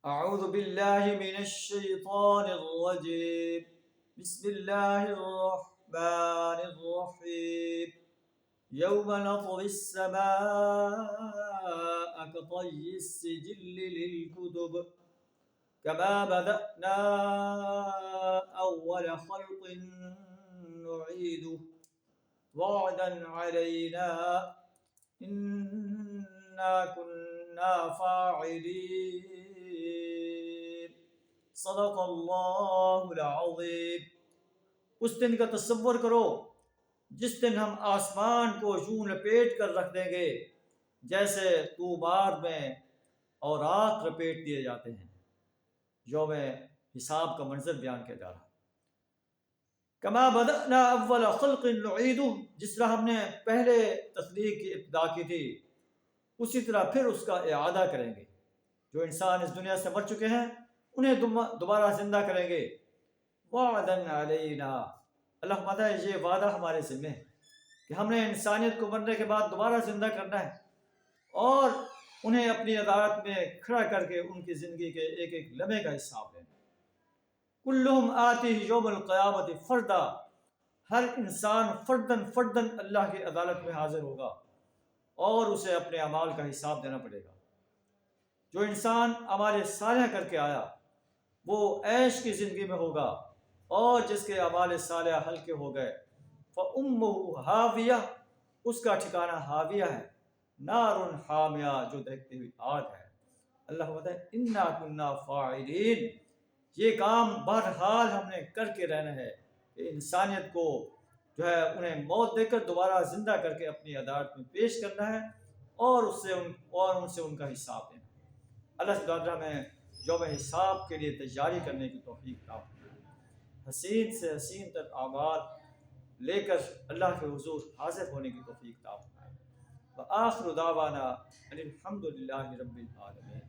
أعوذ بالله من الشيطان الرجيم بسم الله الرحمن الرحيم يوم نطوي السماء كطي السجل للكتب كما بدأنا أول خلق نعيده وعدا علينا إنا كنا فاعلين صدق اللہ العظیم۔ اس دن کا تصور کرو جس دن ہم آسمان کو یوں لپیٹ کر رکھ دیں گے جیسے طوبار میں اوراق لپیٹ دیے جاتے ہیں۔ یوم حساب کا منظر بیان کیا جا رہا۔ کما بدأنا اول خلق نعیدہ، جس طرح ہم نے پہلے تخلیق کی ابتدا کی تھی اسی طرح پھر اس کا اعادہ کریں گے۔ جو انسان اس دنیا سے مر چکے ہیں انہیں دوبارہ زندہ کریں گے۔ وعدن علینا، اللہ فرماتا ہے یہ وعدہ ہمارے ذمہ ہے کہ ہم نے انسانیت کو مرنے کے بعد دوبارہ زندہ کرنا ہے اور انہیں اپنی عدالت میں کھڑا کر کے ان کی زندگی کے ایک ایک لمحے کا حساب لینا۔ کلہم آتیہ یوم القیامت فردا، ہر انسان فردن فردن اللہ کی عدالت میں حاضر ہوگا اور اسے اپنے اعمال کا حساب دینا پڑے گا۔ جو انسان اعمال صالحہ کر کے آیا وہ عیش کی زندگی میں ہوگا، اور جس کے اعمال صالحہ ہلکے ہو گئے فَأُمُّهُ ہاویہ، اس کا ٹھکانہ ہاویہ ہے، نار حامیہ، جو دہتی ہوئی آگ ہے۔ اللہ کہتا ہے انا کنا فاعلین، یہ کام بہرحال ہم نے کر کے رہنا ہے کہ انسانیت کو جو ہے انہیں موت دے کر دوبارہ زندہ کر کے اپنی عدالت میں پیش کرنا ہے اور ان سے ان کا حساب دینا۔ اللہ تعالیٰ میں یوم حساب کے لیے تیاری کرنے کی توفیق عطا فرمائے، حسین سے حسین تر اعمال لے کر اللہ کے حضور حاضر ہونے کی توفیق عطا فرمائے۔ وآخر دعوانا ان الحمد للہ رب العالمین۔